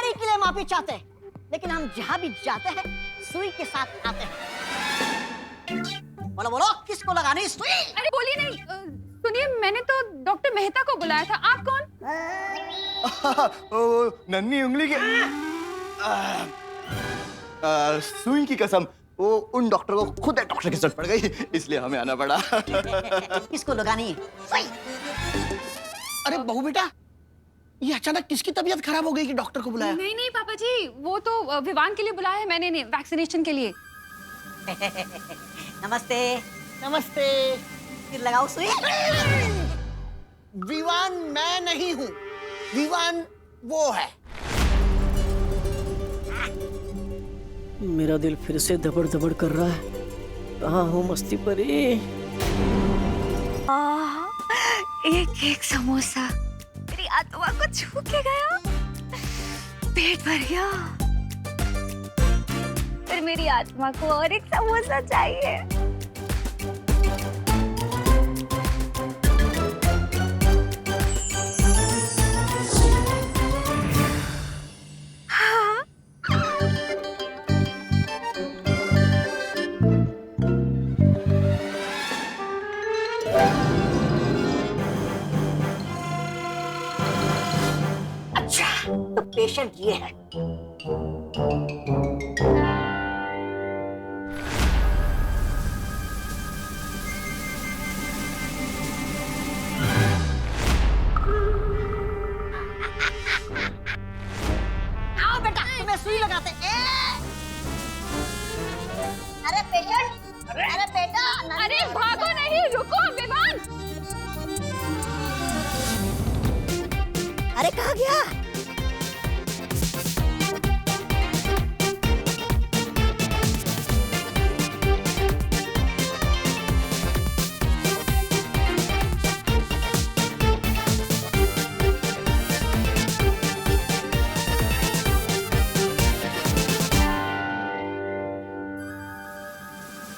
देरी के लिए माफी चाहते हैं, लेकिन हम जहाँ भी जाते हैं सुई के साथ आते हैं। बोलो बोलो, किसको लगानी सुई? अरे बोलिए नहीं। सुनिए, मैंने तो डॉक्टर मेहता को बुलाया था। आप कौन? नन्ही उंगली की सुई की कसम, वो उन डॉक्टर को खुद एक डॉक्टर की जरूरत पड़ गई, इसलिए हमें आना पड़ा। किसको लगानी है सुई? अरे बहू बेटा, ये अचानक किसकी तबीयत खराब हो गई कि डॉक्टर को बुलाया? नहीं नहीं पापा जी, वो तो विवान के लिए बुलाया है मैंने, वैक्सीनेशन के लिए। नमस्ते। नमस्ते। फिर लगाओ सुई। विवान मैं नहीं हूँ, विवान वो है। मेरा दिल फिर से धबड़ धबड़ कर रहा है। कहाँ हूँ मस्ती परी? एक एक समोसा मेरी आत्मा को छू के गया, पेट भर गया। फिर मेरी आत्मा को और एक समोसा चाहिए। अच्छा, तो पेशेंट ये है। आओ बेटा, तुम्हें सुई लगाते। अरे पेशेंट, अरे बेटा, अरे भागो नहीं, रुको विवान। अरे कहाँ गया?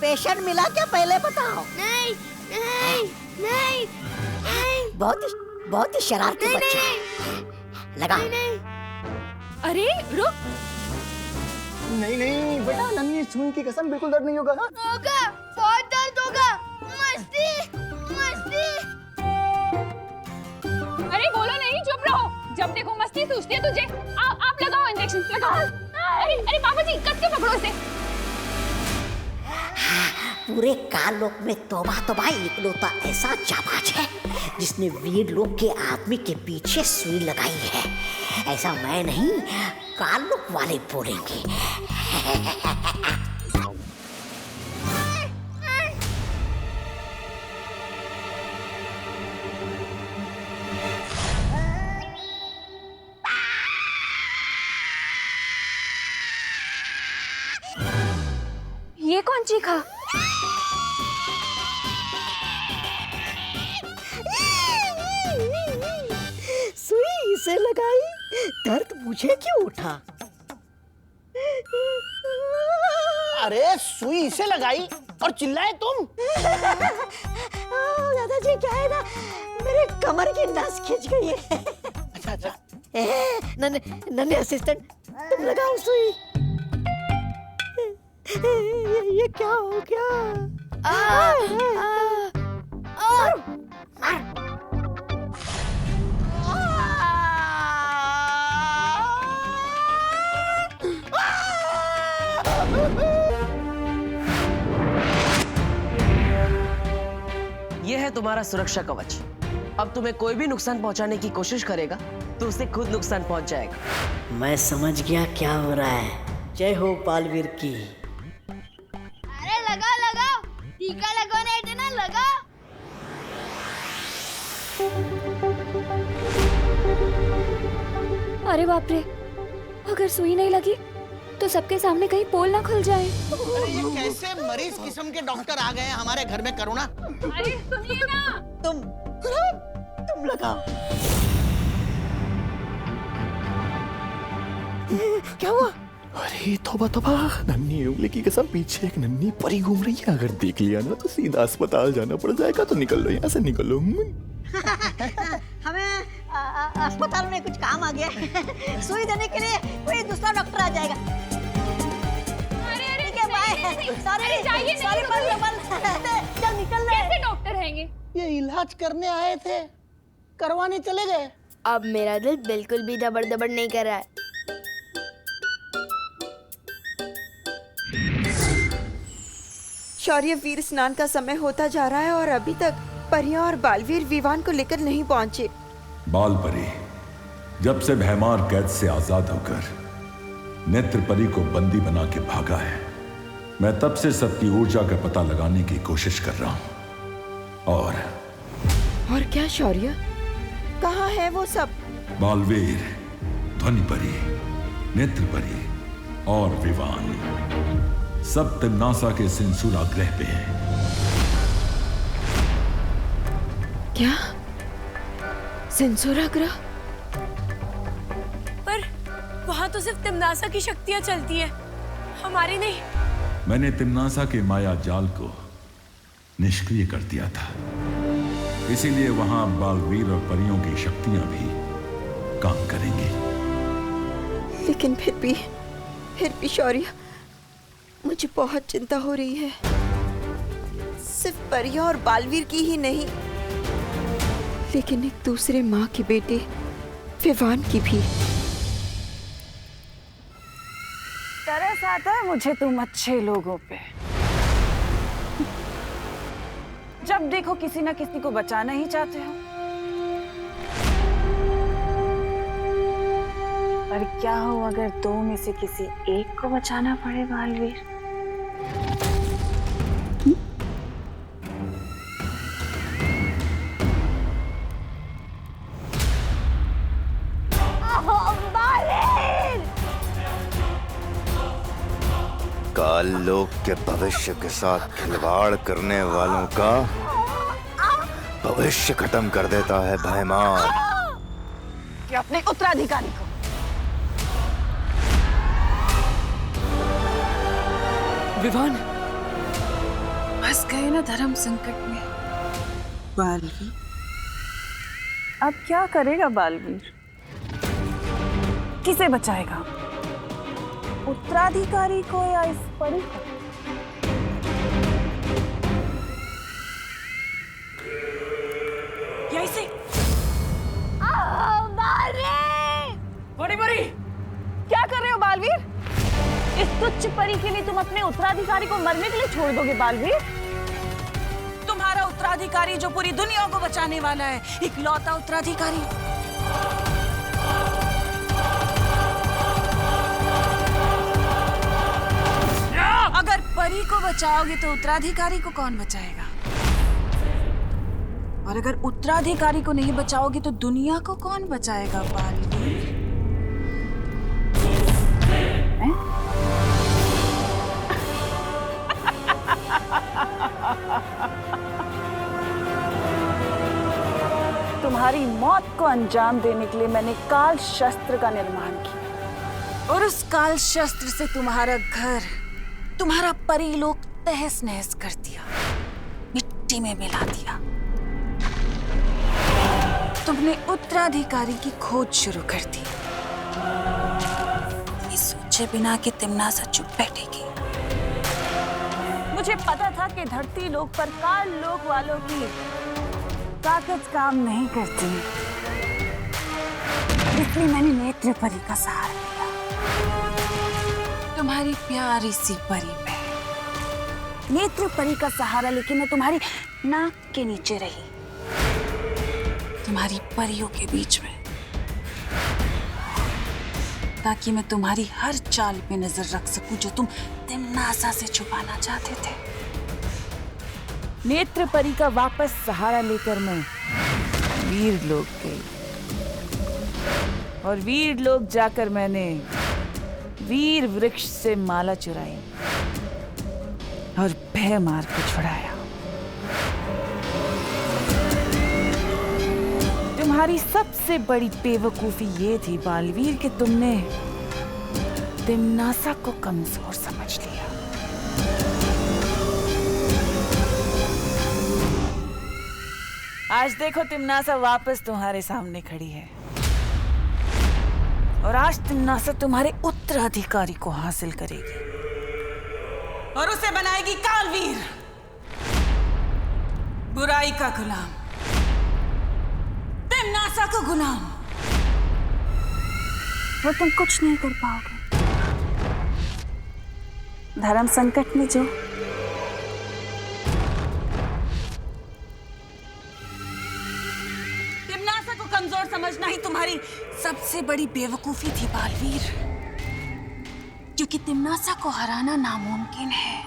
पेशेंट मिला क्या, पहले बताओ। नहीं नहीं नहीं नहीं। बहुत ही शरारती बच्चा है। लगा। अरे रुक। नहीं नहीं बेटा, नन्ही सुई की कसम, बिल्कुल दर्द नहीं होगा। होगा, बहुत दर्द होगा। मस्ती मस्ती। अरे बोलो नहीं, चुप रहो। जब देखो मस्ती सूझती है तुझे। आप लगाओ इंजेक्शन, लगाओ। अरे अरे पापा जी, कस के पकड़ो इसे। पूरे काललोक में तौबा तौबा इकलौता ऐसा जाबाज है जिसने वीर लोक के आदमी के पीछे सुई लगाई है। ऐसा मैं नहीं, काललोक वाले बोलेंगे। ये कौन चीखा? सुई से लगाई, दर्द मुझे क्यों उठा? अरे सुई इसे लगाई और चिल्लाए तुम? दादाजी, क्या है ना, मेरे कमर की नस खिंच गई है। अच्छा अच्छा। नन्हे असिस्टेंट, तुम लगाओ सुई। ये क्या हो गया? ये है तुम्हारा सुरक्षा कवच। अब तुम्हें कोई भी नुकसान पहुंचाने की कोशिश करेगा तो उसे खुद नुकसान पहुंच जाएगा। मैं समझ गया क्या हो रहा है। जय हो बालवीर की। अरे लगाओ लगाओ, टीका लगवाना है ना, लगाओ। अरे बाप रे, अगर सुई नहीं लगी तो सबके सामने कहीं पोल ना खुल जाए। अरे ये कैसे मरीज किस्म के डॉक्टर आ गए हैं हमारे घर में, करुणा। अरे सुनिए ना। तुम लगाओ। क्या हुआ? अरे तौबा तौबा, नन्ही उंगली की कसम, पीछे एक नन्ही परी घूम रही है। अगर देख लिया ना तो सीधा अस्पताल जाना पड़ जाएगा। तो निकल लो यहाँ से, निकल लो। हमें अस्पताल में कुछ काम आ गया है। सुई देने के लिए कोई दूसरा डॉक्टर आ जाएगा। अरे ठीक है, बाय। अरे जाइए, सॉरी, चल निकल रहे। कैसे डॉक्टर हैंगे? ये इलाज करने आए थे, करवाने चले गए। अब मेरा दिल बिल्कुल भी दबड़ दबड़ नहीं कर रहा है। शौर्य वीर स्नान का समय होता जा रहा है और अभी तक परिया और बालवीर विवान को लेकर नहीं पहुंचे। बालपरी जब से भैमार कैद से आजाद होकर नेत्र परी को बंदी बना के भागा है, मैं तब से सबकी ऊर्जा का पता लगाने की कोशिश कर रहा हूं। और क्या शौर्य, कहाँ है वो सब? बालवीर, ध्वनि परी, नेत्र परी और विवान सब तिम्नासा के सिंसूरा ग्रह पे हैं। क्या सिंसूरा ग्रह? पर वहाँ तो सिर्फ तिम्नासा की शक्तियाँ चलती हैं, हमारी नहीं। मैंने तिम्नासा के माया जाल को निष्क्रिय कर दिया था, इसीलिए वहां बालवीर और परियों की शक्तियां भी काम करेंगी। लेकिन फिर भी शौर्य, मुझे बहुत चिंता हो रही है। सिर्फ परिया और बालवीर की ही नहीं, लेकिन एक दूसरे माँ के बेटे विवान की भी। तरस आता है मुझे तुम अच्छे लोगों पे। जब देखो किसी ना किसी को बचाना ही चाहते हो। पर क्या हो अगर दो में से किसी एक को बचाना पड़े बालवीर? काल लोक के भविष्य के साथ खिलवाड़ करने वालों का भविष्य खत्म कर देता है भैमार। कि अपने उत्तराधिकारी को विवान फंस गए ना धर्म संकट में। बालवीर अब क्या करेगा बालवीर? किसे बचाएगा? उत्तराधिकारी को या इस परी को? यहीं से। बड़ी बड़ी क्या कर रहे हो बालवीर? इस तुच्छ परी के लिए तुम अपने उत्तराधिकारी को मरने के लिए छोड़ दोगे बालवीर? तुम्हारा उत्तराधिकारी जो पूरी दुनिया को बचाने वाला है, इकलौता उत्तराधिकारी। अगर परी को बचाओगे तो उत्तराधिकारी को कौन बचाएगा? और अगर उत्तराधिकारी को नहीं बचाओगे तो दुनिया को कौन बचाएगा बालवीर? तुम्हारी मौत को अंजाम देने के लिए मैंने काल शस्त्र का निर्माण किया और उस काल शस्त्र से तुम्हारा घर, तुम्हारा परीलोक तहस नहस कर दिया, मिट्टी में मिला दिया। तुमने उत्तराधिकारी की खोज शुरू कर दी, ये सोचे बिना कि तिम्नासा चुप बैठेगी। मुझे पता था कि धरती लोक पर काल लोक वालों की ताकत काम नहीं करती, इसलिए मैंने नेत्र परी का सहारा लिया। तुम्हारी प्यारी सी परी पे नेत्र परी का सहारा लेके मैं तुम्हारी नाक के नीचे रही, तुम्हारी परियों के बीच में, ताकि मैं तुम्हारी हर चाल पे नजर रख सकूं जो तुम तिम्नासा से छुपाना चाहते थे। नेत्र परी का वापस सहारा लेकर मैं वीर लोक गई और वीर लोक जाकर मैंने वीर वृक्ष से माला चुराई और भैमार को छुड़ाया। तुम्हारी सबसे बड़ी बेवकूफी ये थी बालवीर कि तुमने तिम्नासा को कमजोर समझ लिया। आज देखो तिम्नासा वापस तुम्हारे सामने खड़ी है। और आज तिम्नासा तुम्हारे उत्तराधिकारी को हासिल करेगी और उसे बनाएगी कालवीर, बुराई का गुलाम, तिम्नासा का गुलाम। वो तुम कुछ नहीं कर पाओगे। धर्म संकट में जो तिम्नासा को कमजोर समझना ही तुम्हारी सबसे बड़ी बेवकूफी थी बालवीर, क्योंकि तिम्नासा को हराना नामुमकिन है।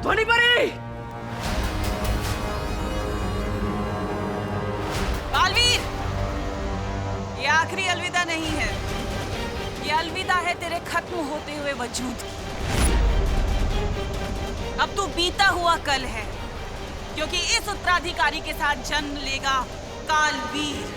ध्वनि परी! बालवीर, ये आखिरी अलविदा नहीं है, ये अलविदा है तेरे खत्म होते हुए वजूद की। अब तू बीता हुआ कल है, क्योंकि इस उत्तराधिकारी के साथ जन्म लेगा कालवीर।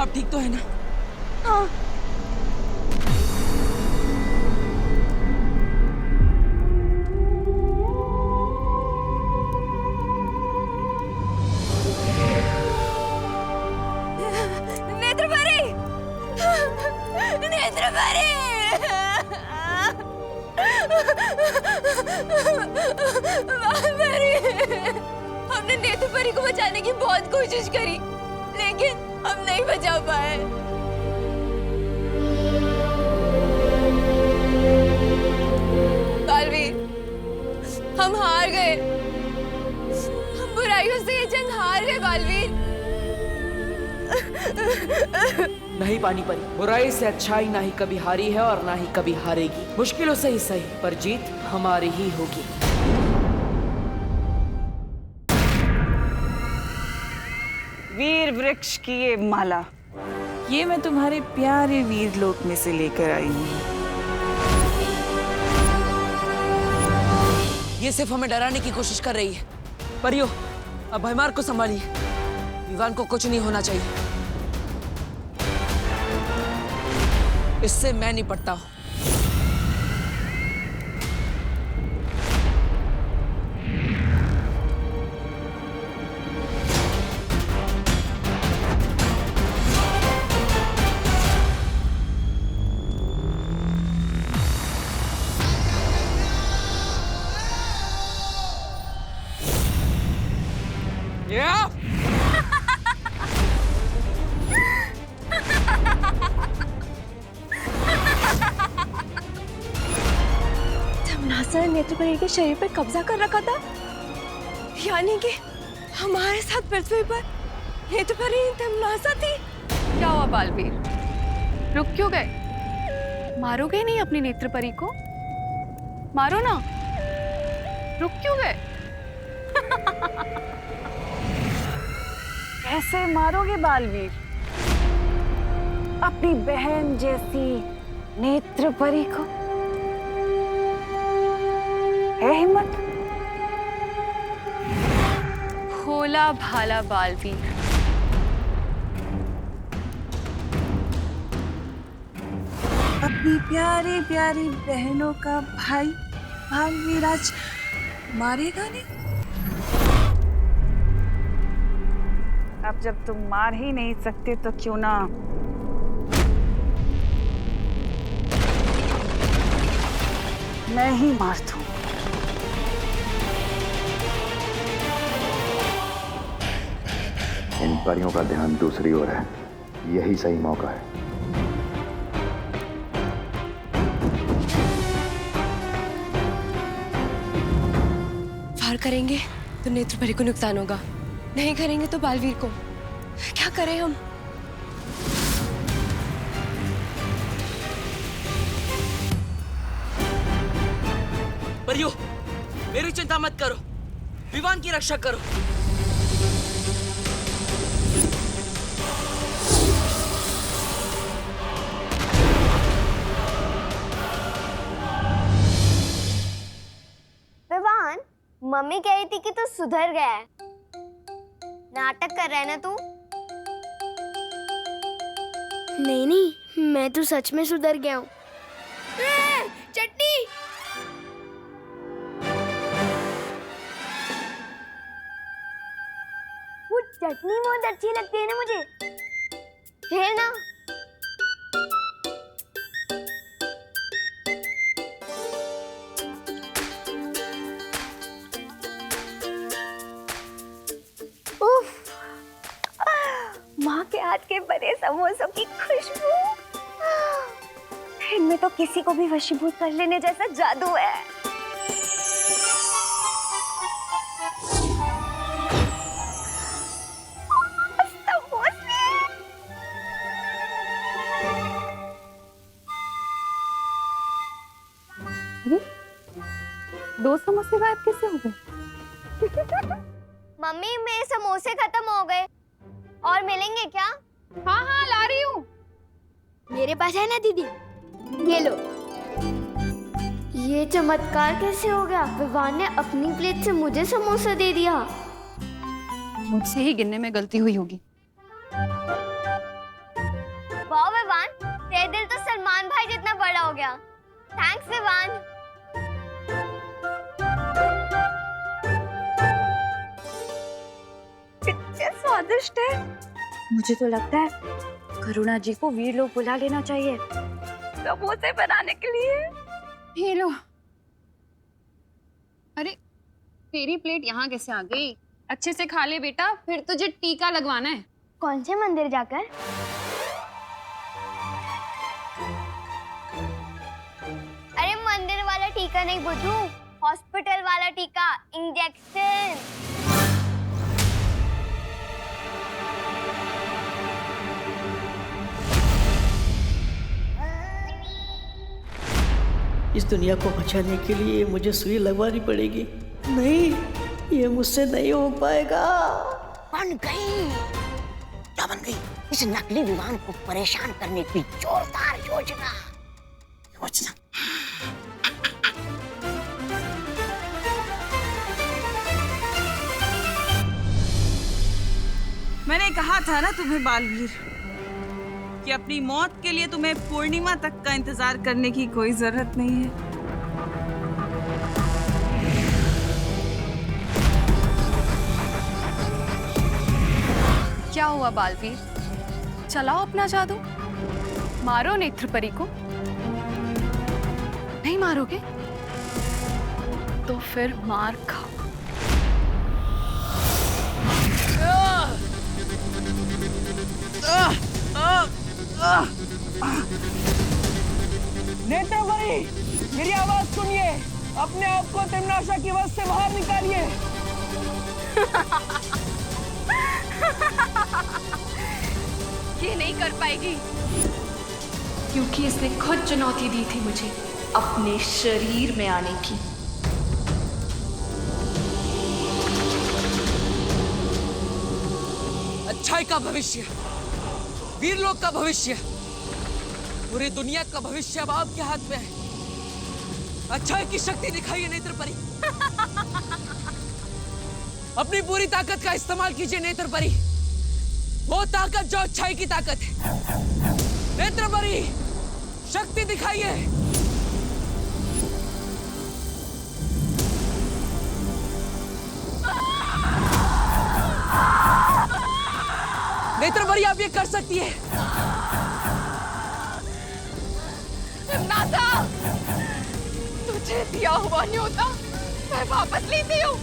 अब ठीक तो है ना? हाँ। नेत्रपरी! नेत्रपरी! बालवीर! हमने नेत्रपरी को बचाने की बहुत कोशिश करी, लेकिन हम नहीं बचा पाए। बालवीर, हम हार गए। हम बुराइयों से ये जंग हार गए बालवीर। नहीं पानी परी, बुराई से अच्छाई ना ही कभी हारी है और ना ही कभी हारेगी। मुश्किलों से ही सही, पर जीत हमारी ही होगी। वीर वृक्ष की ये माला, ये मैं तुम्हारे प्यारे वीर लोक में से लेकर आई हूँ। ये सिर्फ हमें डराने की कोशिश कर रही है। परियो, अब भयमार को संभालिए। विवान को कुछ नहीं होना चाहिए। इससे मैं निपटता हूँ। तिम्नासा ने नेत्रपरी के शरीर पर कब्जा कर रखा था, यानी कि हमारे साथ पृथ्वी पर नेत्रपरी तिम्नासा थी। क्या हुआ बालवीर? रुक क्यों गए? मारोगे नहीं अपनी नेत्रपरी को? मारो ना। रुक क्यों गए? कैसे मारोगे बालवीर अपनी बहन जैसी नेत्रपरी को? है हिम्मत? भोला भाला बालवीर, अपनी प्यारी प्यारी बहनों का भाई बालवीर आज मारेगा नहीं? अब जब तुम मार ही नहीं सकते तो क्यों ना मैं ही मार दूं। इन परियों का ध्यान दूसरी ओर है। यही सही मौका है। वार करेंगे तो नेत्रपरी को नुकसान होगा, नहीं करेंगे तो बालवीर को। क्या करें हम? परियो, मेरी चिंता मत करो, विवान की रक्षा करो। मम्मी कह रही थी कि तू सुधर गया है। नाटक कर रहा है ना तू? नहीं नहीं, मैं तो सच में सुधर गया हूँ। चटनी! वो चटनी बहुत अच्छी लगती है ना मुझे। है ना? उफ! माँ के हाथ के बने समोसों की खुशबू, इनमें तो किसी को भी वशीभूत कर लेने जैसा जादू है। दो समोसे गायब कैसे हो गए? मम्मी मेरे समोसे खत्म हो गए, और मिलेंगे क्या? हाँ हाँ ला रही हूँ। मेरे पास है ना दीदी, ये लो। ये चमत्कार कैसे हो गया? विवान ने अपनी प्लेट से मुझे समोसा दे दिया। मुझसे ही गिनने में गलती हुई होगी। वाह विवान, तेरा दिल तो सलमान भाई जितना बड़ा हो गया। थैंक्स विवान। कितने स्वादिष्ट है। मुझे तो लगता है करुणा जी को वीर लोग बुला लेना चाहिए समोसे बनाने के लिए। ये लो। अरे तेरी प्लेट यहाँ कैसे आ गई? अच्छे से खा ले बेटा, फिर तुझे टीका लगवाना है। कौन से मंदिर जाकर? अरे मंदिर वाला टीका नहीं बुद्धू, हॉस्पिटल वाला टीका, इंजेक्शन। इस दुनिया को बचाने के लिए मुझे सुई लगवानी पड़ेगी। नहीं, ये मुझसे नहीं हो पाएगा। बन गई। क्या बन गई? इस नकली विमान को परेशान करने की जोरदार योजना। मैंने कहा था ना तुम्हें बालवीर कि अपनी मौत के लिए तुम्हें पूर्णिमा तक का इंतजार करने की कोई जरूरत नहीं है। क्या हुआ बालवीर? चलाओ अपना जादू, मारो नेत्रपरी को। नहीं मारोगे तो फिर मार खाओ। नेत्रपरी, मेरी आवाज सुनिए, अपने आप को तिम्नाशा की वश से बाहर निकालिए। ये नहीं कर पाएगी, क्योंकि इसने खुद चुनौती दी थी मुझे अपने शरीर में आने की। अच्छाई का भविष्य, वीर लोक का भविष्य, पूरी दुनिया का भविष्य अब आपके हाथ में है। अच्छाई की शक्ति दिखाइए नेत्रपरी। अपनी पूरी ताकत का इस्तेमाल कीजिए नेत्रपरी, वो ताकत जो अच्छाई की ताकत है। नेत्रपरी, शक्ति दिखाइए। नेत्रपरी, आप ये कर सकती है। नाता, तुझे दिया हुआ न्योता मैं वापस लेती हूँ।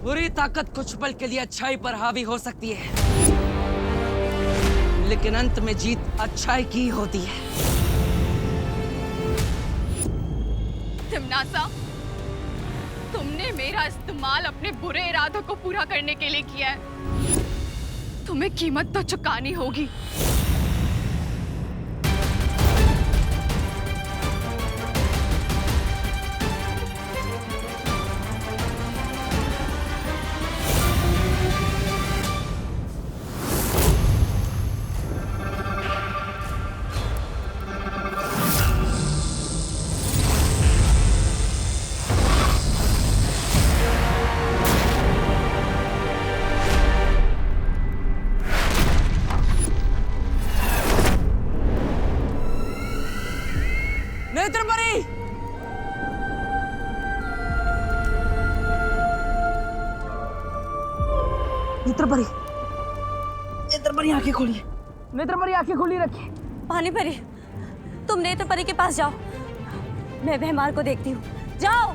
बुरी ताकत कुछ पल के लिए अच्छाई पर हावी हो सकती है, लेकिन अंत में जीत अच्छाई की होती है। तिम्नासा, तुमने मेरा इस्तेमाल अपने बुरे इरादों को पूरा करने के लिए किया है। तुम्हें कीमत तो चुकानी होगी। नेत्रपरी, नेत्रपरी आंखें खोलिए, नेत्रपरी आंखें खोली रखिए। पानी परी, तुम नेत्रपरी के पास जाओ, मैं भैमार को देखती हूँ। जाओ।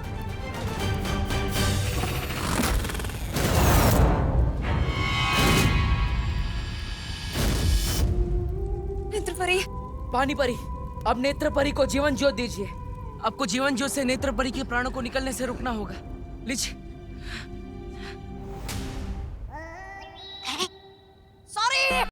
नेत्रपरी। पानी परी, अब नेत्रपरी को जीवन ज्योत दीजिए। आपको जीवन ज्योत से नेत्रपरी के प्राणों को निकलने से रोकना होगा। लीजिए।